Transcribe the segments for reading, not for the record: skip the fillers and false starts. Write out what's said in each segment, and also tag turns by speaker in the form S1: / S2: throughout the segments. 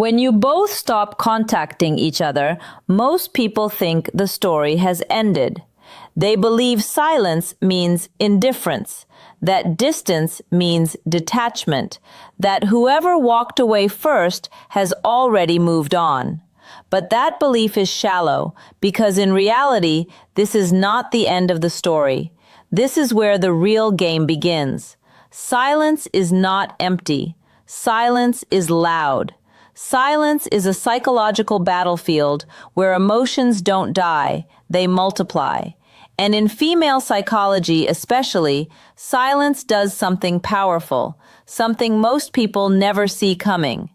S1: When you both stop contacting each other, most people think the story has ended. They believe silence means indifference, that distance means detachment, that whoever walked away first has already moved on. But that belief is shallow, because in reality, this is not the end of the story. This is where the real game begins. Silence is not empty. Silence is loud. Silence is a psychological battlefield where emotions don't die, they multiply. And in female psychology especially, silence does something powerful, something most people never see coming.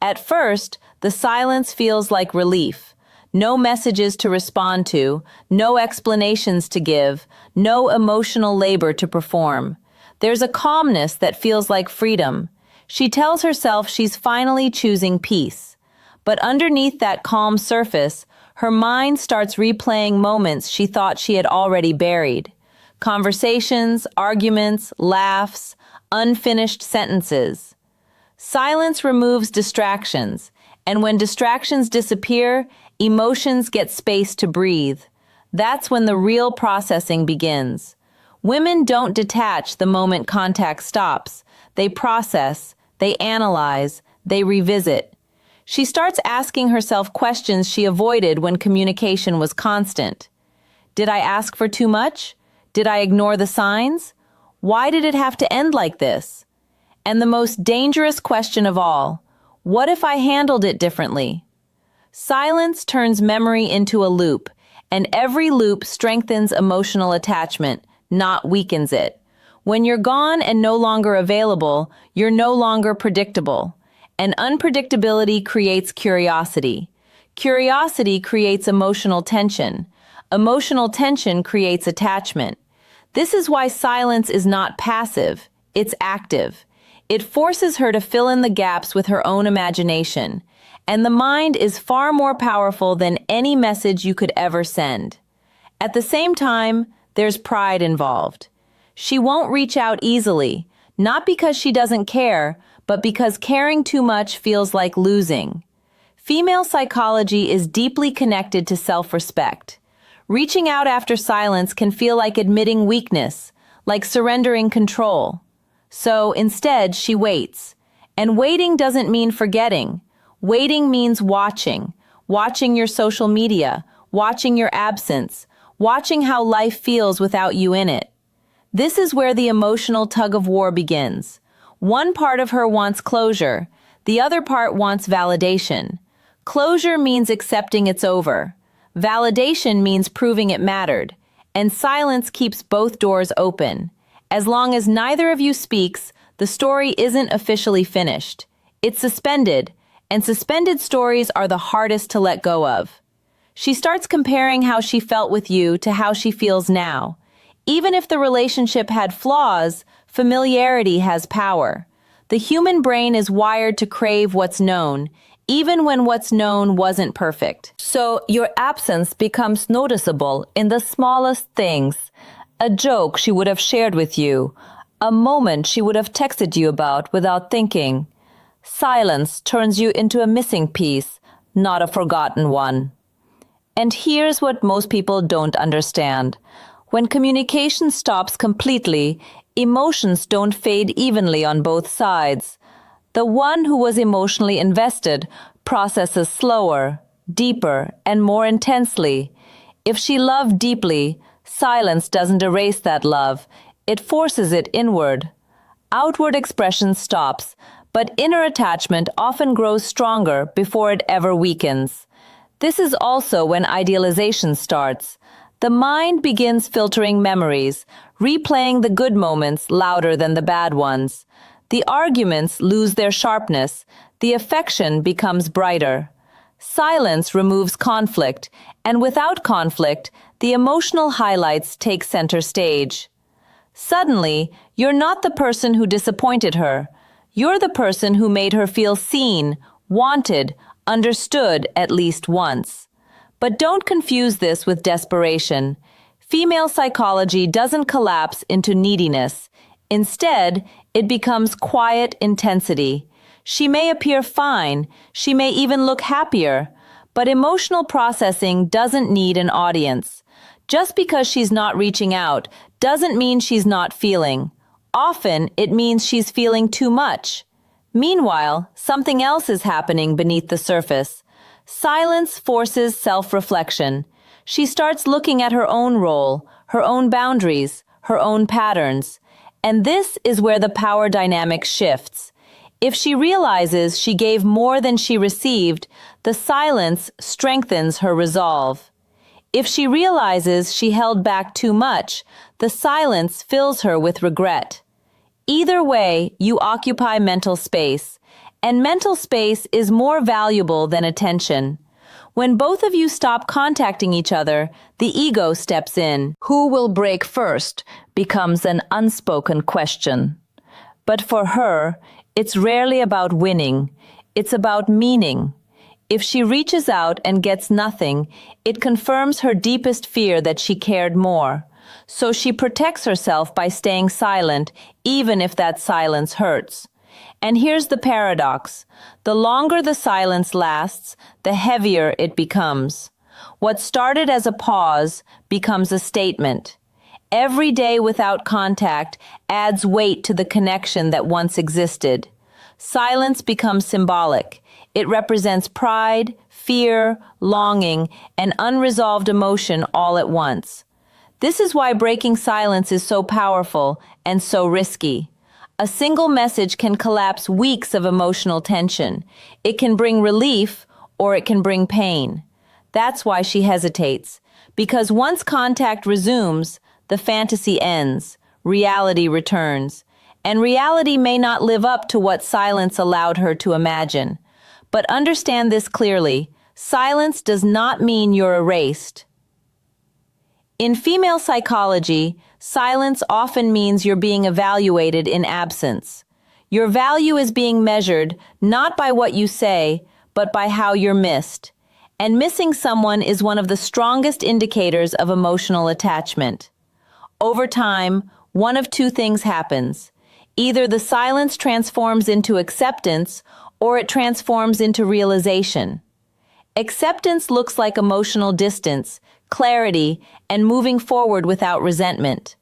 S1: At first, the silence feels like relief. No messages to respond to, no explanations to give, no emotional labor to perform. There's a calmness that feels like freedom. She tells herself she's finally choosing peace. But underneath that calm surface, her mind starts replaying moments she thought she had already buried. Conversations, arguments, laughs, unfinished sentences. Silence removes distractions, and when distractions disappear, emotions get space to breathe. That's when the real processing begins. Women don't detach the moment contact stops. They process, they analyze, they revisit. She starts asking herself questions she avoided when communication was constant. Did I ask for too much? Did I ignore the signs? Why did it have to end like this? And the most dangerous question of all, what if I handled it differently? Silence turns memory into a loop, and every loop strengthens emotional attachment, not weakens it. When you're gone and no longer available, you're no longer predictable. And unpredictability creates curiosity. Curiosity creates emotional tension. Emotional tension creates attachment. This is why silence is not passive, it's active. It forces her to fill in the gaps with her own imagination. And the mind is far more powerful than any message you could ever send. At the same time, there's pride involved. She won't reach out easily, not because she doesn't care, but because caring too much feels like losing. Female psychology is deeply connected to self-respect. Reaching out after silence can feel like admitting weakness, like surrendering control. So instead, she waits. And waiting doesn't mean forgetting. Waiting means watching. Watching your social media, watching your absence, watching how life feels without you in it. This is where the emotional tug-of-war begins. One part of her wants closure, the other part wants validation. Closure means accepting it's over. Validation means proving it mattered. And silence keeps both doors open. As long as neither of you speaks, the story isn't officially finished. It's suspended, and suspended stories are the hardest to let go of. She starts comparing how she felt with you to how she feels now. Even if the relationship had flaws, familiarity has power. The human brain is wired to crave what's known, even when what's known wasn't perfect. So your absence becomes noticeable in the smallest things. A joke she would have shared with you, a moment she would have texted you about without thinking. Silence turns you into a missing piece, not a forgotten one. And here's what most people don't understand. When communication stops completely, emotions don't fade evenly on both sides. The one who was emotionally invested processes slower, deeper, and more intensely. If she loved deeply, silence doesn't erase that love. It forces it inward. Outward expression stops, but inner attachment often grows stronger before it ever weakens. This is also when idealization starts. The mind begins filtering memories, replaying the good moments louder than the bad ones. The arguments lose their sharpness, the affection becomes brighter. Silence removes conflict, and without conflict, the emotional highlights take center stage. Suddenly, you're not the person who disappointed her. You're the person who made her feel seen, wanted, understood at least once. But don't confuse this with desperation. Female psychology doesn't collapse into neediness. Instead, it becomes quiet intensity. She may appear fine, she may even look happier, but emotional processing doesn't need an audience. Just because she's not reaching out doesn't mean she's not feeling. Often, it means she's feeling too much. Meanwhile, something else is happening beneath the surface. Silence forces self-reflection. She starts looking at her own role, her own boundaries, her own patterns. And this is where the power dynamic shifts. If she realizes she gave more than she received, the silence strengthens her resolve. If she realizes she held back too much, the silence fills her with regret. Either way, you occupy mental space, and mental space is more valuable than attention. When both of you stop contacting each other, the ego steps in. Who will break first becomes an unspoken question. But for her, it's rarely about winning. It's about meaning. If she reaches out and gets nothing, it confirms her deepest fear that she cared more. So she protects herself by staying silent, even if that silence hurts. And here's the paradox. The longer the silence lasts, the heavier it becomes. What started as a pause becomes a statement. Every day without contact adds weight to the connection that once existed. Silence becomes symbolic. It represents pride, fear, longing, and unresolved emotion all at once. This is why breaking silence is so powerful and so risky. A single message can collapse weeks of emotional tension. It can bring relief, or it can bring pain. That's why she hesitates. Because once contact resumes, the fantasy ends, reality returns. And reality may not live up to what silence allowed her to imagine. But understand this clearly, silence does not mean you're erased. In female psychology, silence often means you're being evaluated in absence. Your value is being measured not by what you say, but by how you're missed. And missing someone is one of the strongest indicators of emotional attachment. Over time, one of two things happens. Either the silence transforms into acceptance, or it transforms into realization. Acceptance looks like emotional distance, clarity, and moving forward without resentment.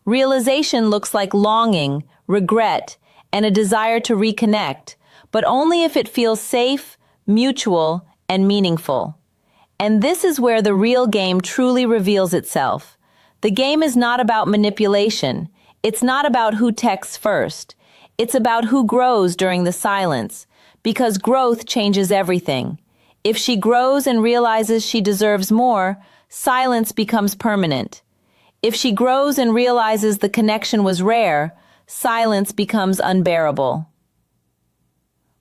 S1: Realization looks like longing, regret, and a desire to reconnect, but only if it feels safe, mutual, and meaningful. And this is where the real game truly reveals itself. The game is not about manipulation. It's not about who texts first. It's about who grows during the silence, because growth changes everything. If she grows and realizes she deserves more, silence becomes permanent. If she grows and realizes the connection was rare, silence becomes unbearable.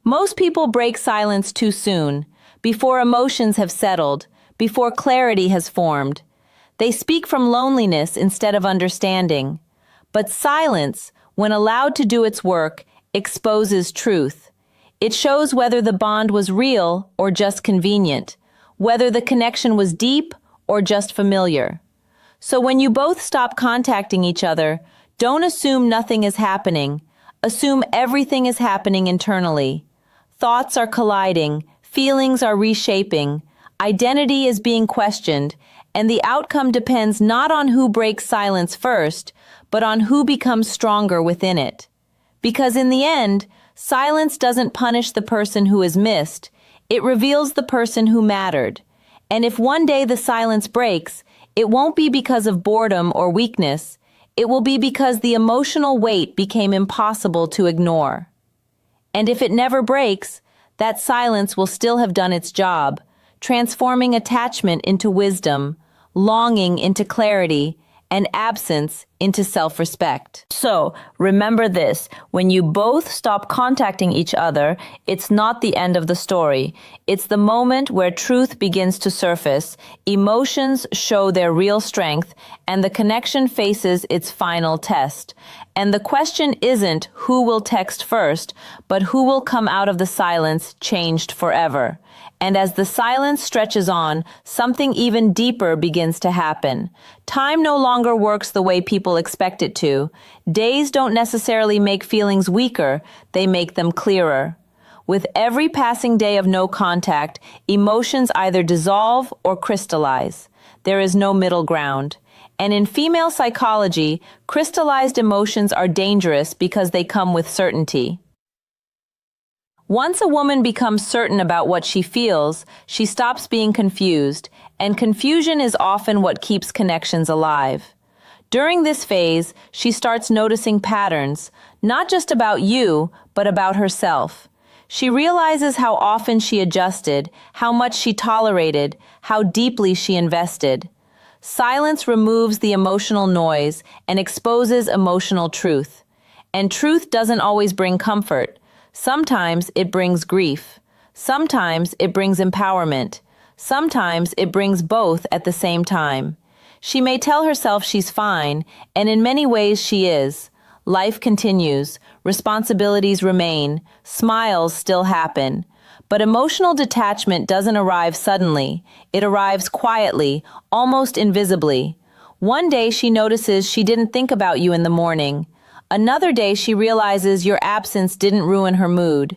S1: Most people break silence too soon, before emotions have settled, before clarity has formed. They speak from loneliness instead of understanding. But silence, when allowed to do its work, exposes truth. It shows whether the bond was real or just convenient, whether the connection was deep or just familiar. So when you both stop contacting each other, don't assume nothing is happening. Assume everything is happening internally. Thoughts are colliding, feelings are reshaping, identity is being questioned, and the outcome depends not on who breaks silence first, but on who becomes stronger within it. Because in the end, silence doesn't punish the person who is missed, it reveals the person who mattered. And if one day the silence breaks, it won't be because of boredom or weakness, it will be because the emotional weight became impossible to ignore. And if it never breaks, that silence will still have done its job, transforming attachment into wisdom, longing into clarity, and absence into self-respect. So, remember this, when you both stop contacting each other, it's not the end of the story. It's the moment where truth begins to surface, emotions show their real strength, and the connection faces its final test. And the question isn't who will text first, but who will come out of the silence changed forever. And as the silence stretches on, something even deeper begins to happen. Time no longer works the way people expect it to. Days don't necessarily make feelings weaker, they make them clearer. With every passing day of no contact, emotions either dissolve or crystallize. There is no middle ground. And in female psychology, crystallized emotions are dangerous because they come with certainty. Once a woman becomes certain about what she feels, she stops being confused, and confusion is often what keeps connections alive. During this phase, she starts noticing patterns, not just about you, but about herself. She realizes how often she adjusted, how much she tolerated, how deeply she invested. Silence removes the emotional noise and exposes emotional truth. And truth doesn't always bring comfort. Sometimes it brings grief. Sometimes it brings empowerment. Sometimes it brings both at the same time. She may tell herself she's fine, and in many ways she is. Life continues, responsibilities remain, smiles still happen. But emotional detachment doesn't arrive suddenly. It arrives quietly, almost invisibly. One day she notices she didn't think about you in the morning. Another day she realizes your absence didn't ruin her mood.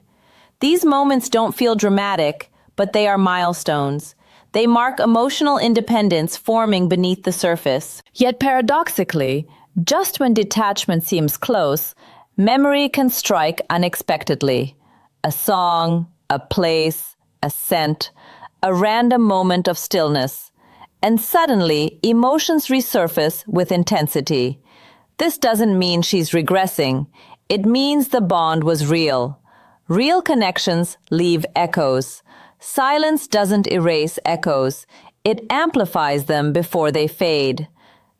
S1: These moments don't feel dramatic, but they are milestones. They mark emotional independence forming beneath the surface. Yet paradoxically, just when detachment seems close, memory can strike unexpectedly. A song, a place, a scent, a random moment of stillness. And suddenly, emotions resurface with intensity. This doesn't mean she's regressing. It means the bond was real. Real connections leave echoes. Silence doesn't erase echoes. It amplifies them before they fade.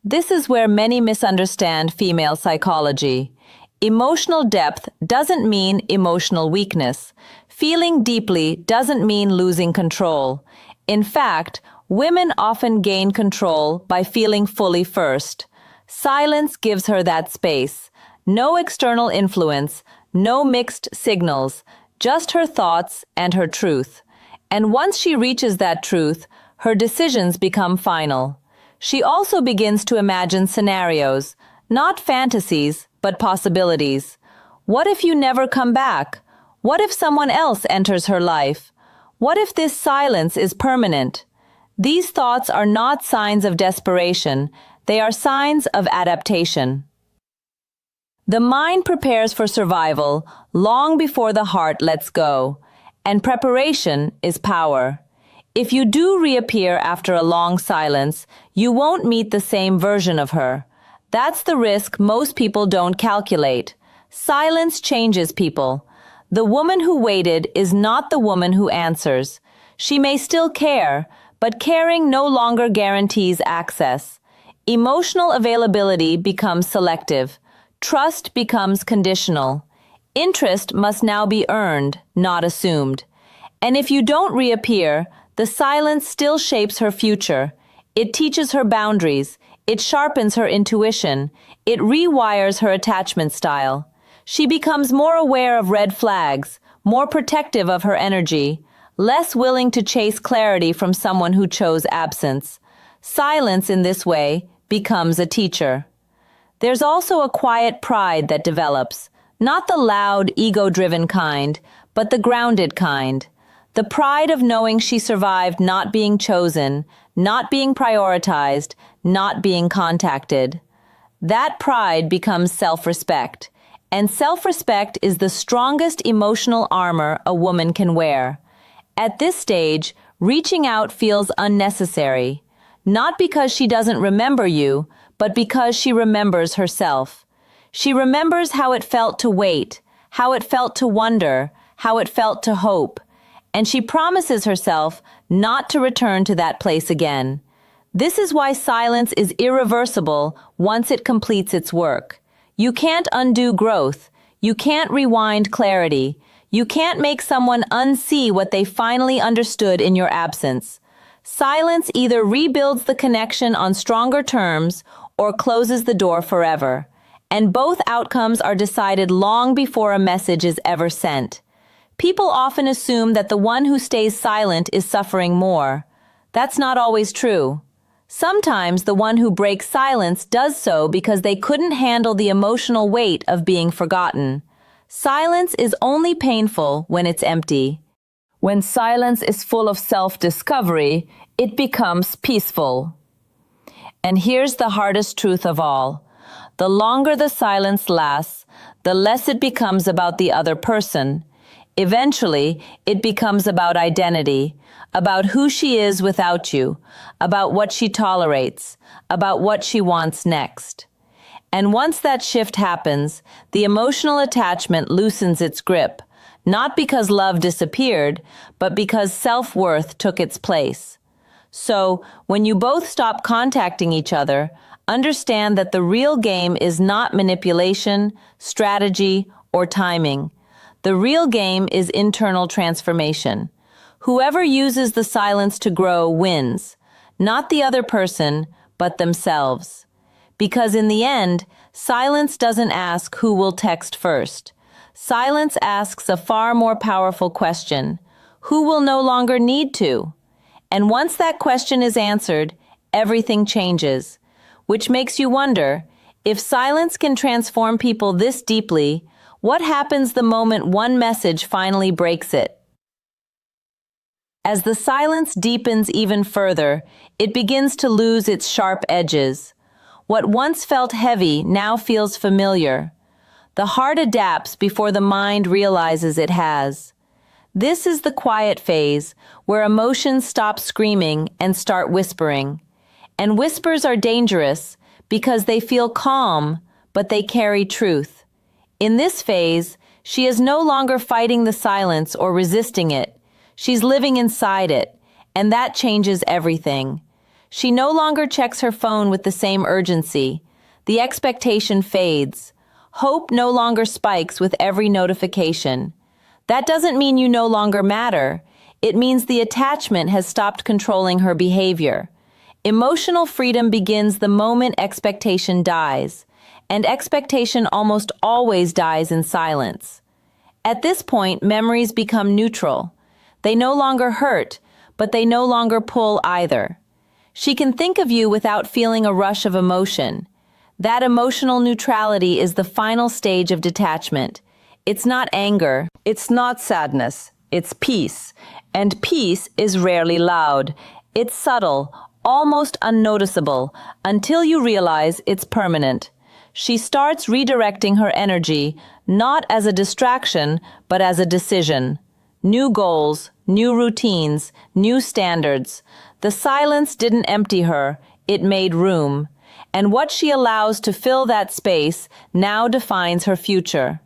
S1: This is where many misunderstand female psychology. Emotional depth doesn't mean emotional weakness. Feeling deeply doesn't mean losing control. In fact, women often gain control by feeling fully first. Silence gives her that space. No external influence, no mixed signals, just her thoughts and her truth. And once she reaches that truth, her decisions become final. She also begins to imagine scenarios, not fantasies, but possibilities. What if you never come back? What if someone else enters her life? What if this silence is permanent? These thoughts are not signs of desperation, they are signs of adaptation. The mind prepares for survival long before the heart lets go, and preparation is power. If you do reappear after a long silence, you won't meet the same version of her. That's the risk most people don't calculate. Silence changes people. The woman who waited is not the woman who answers. She may still care, but caring no longer guarantees access. Emotional availability becomes selective. Trust becomes conditional. Interest must now be earned, not assumed. And if you don't reappear, the silence still shapes her future. It teaches her boundaries. It sharpens her intuition. It rewires her attachment style. She becomes more aware of red flags, more protective of her energy, less willing to chase clarity from someone who chose absence. Silence in this way becomes a teacher. There's also a quiet pride that develops, not the loud, ego-driven kind, but the grounded kind. The pride of knowing she survived not being chosen, not being prioritized, not being contacted. That pride becomes self-respect, and self-respect is the strongest emotional armor a woman can wear. At this stage, reaching out feels unnecessary, not because she doesn't remember you, but because she remembers herself. She remembers how it felt to wait, how it felt to wonder, how it felt to hope. And she promises herself not to return to that place again. This is why silence is irreversible once it completes its work. You can't undo growth. You can't rewind clarity. You can't make someone unsee what they finally understood in your absence. Silence either rebuilds the connection on stronger terms or closes the door forever. And both outcomes are decided long before a message is ever sent. People often assume that the one who stays silent is suffering more. That's not always true. Sometimes the one who breaks silence does so because they couldn't handle the emotional weight of being forgotten. Silence is only painful when it's empty. When silence is full of self-discovery, it becomes peaceful. And here's the hardest truth of all. The longer the silence lasts, the less it becomes about the other person. Eventually, it becomes about identity, about who she is without you, about what she tolerates, about what she wants next. And once that shift happens, the emotional attachment loosens its grip, not because love disappeared, but because self-worth took its place. So, when you both stop contacting each other, understand that the real game is not manipulation, strategy, or timing. The real game is internal transformation. Whoever uses the silence to grow wins, not the other person, but themselves. Because in the end, silence doesn't ask who will text first. Silence asks a far more powerful question: who will no longer need to? And once that question is answered, everything changes. Which makes you wonder, if silence can transform people this deeply, what happens the moment one message finally breaks it? As the silence deepens even further, it begins to lose its sharp edges. What once felt heavy now feels familiar. The heart adapts before the mind realizes it has. This is the quiet phase, where emotions stop screaming and start whispering. And whispers are dangerous because they feel calm, but they carry truth. In this phase, she is no longer fighting the silence or resisting it. She's living inside it, and that changes everything. She no longer checks her phone with the same urgency. The expectation fades. Hope no longer spikes with every notification. That doesn't mean you no longer matter. It means the attachment has stopped controlling her behavior. Emotional freedom begins the moment expectation dies, and expectation almost always dies in silence. At this point, memories become neutral. They no longer hurt, but they no longer pull either. She can think of you without feeling a rush of emotion. That emotional neutrality is the final stage of detachment. It's not anger, it's not sadness, it's peace. And peace is rarely loud. It's subtle, almost unnoticeable, until you realize it's permanent. She starts redirecting her energy, not as a distraction, but as a decision. New goals, new routines, new standards. The silence didn't empty her, it made room. And what she allows to fill that space now defines her future.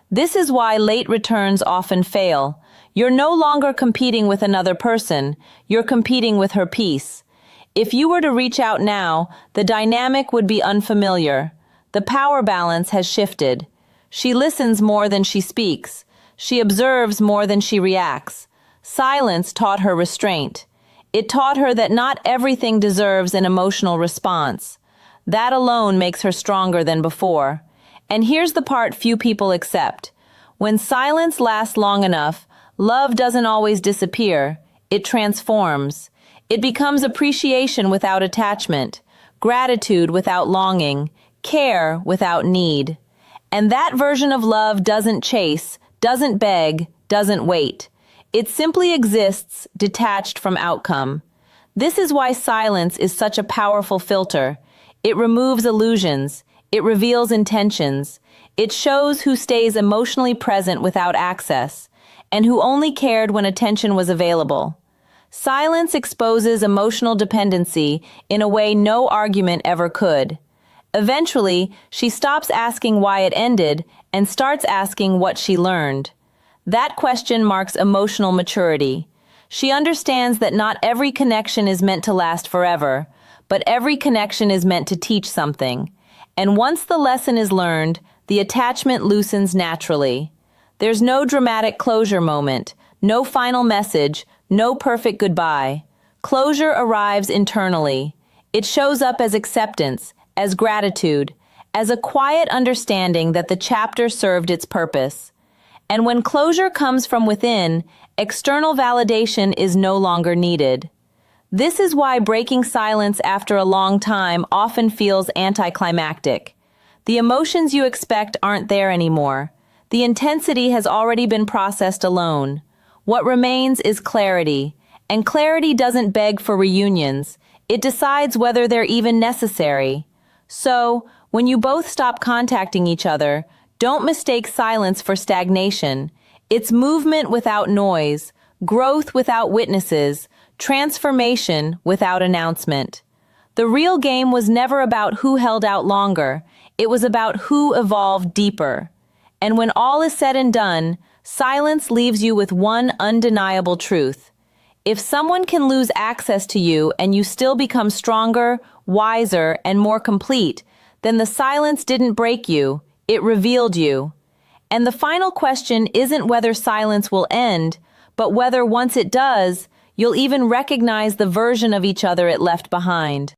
S1: This is why late returns often fail. You're no longer competing with another person, you're competing with her peace. If you were to reach out now, the dynamic would be unfamiliar. The power balance has shifted. She listens more than she speaks. She observes more than she reacts. Silence taught her restraint. It taught her that not everything deserves an emotional response. That alone makes her stronger than before. And here's the part few people accept. When silence lasts long enough, love doesn't always disappear. It transforms. It becomes appreciation without attachment, gratitude without longing, care without need. And that version of love doesn't chase, doesn't beg, doesn't wait. It simply exists, detached from outcome. This is why silence is such a powerful filter. It removes illusions. It reveals intentions. It shows who stays emotionally present without access, and who only cared when attention was available. Silence exposes emotional dependency in a way no argument ever could. Eventually, she stops asking why it ended and starts asking what she learned. That question marks emotional maturity. She understands that not every connection is meant to last forever, but every connection is meant to teach something. And once the lesson is learned, the attachment loosens naturally. There's no dramatic closure moment, no final message, no perfect goodbye. Closure arrives internally. It shows up as acceptance, as gratitude, as a quiet understanding that the chapter served its purpose. And when closure comes from within, external validation is no longer needed. This is why breaking silence after a long time often feels anticlimactic. The emotions you expect aren't there anymore. The intensity has already been processed alone. What remains is clarity, and clarity doesn't beg for reunions. It decides whether they're even necessary. So, when you both stop contacting each other, don't mistake silence for stagnation. It's movement without noise, growth without witnesses, transformation without announcement. The real game was never about who held out longer. It was about who evolved deeper. And when all is said and done, silence leaves you with one undeniable truth. If someone can lose access to you and you still become stronger, wiser, and more complete, then the silence didn't break you, it revealed you. And the final question isn't whether silence will end, but whether once it does, you'll even recognize the version of each other it left behind.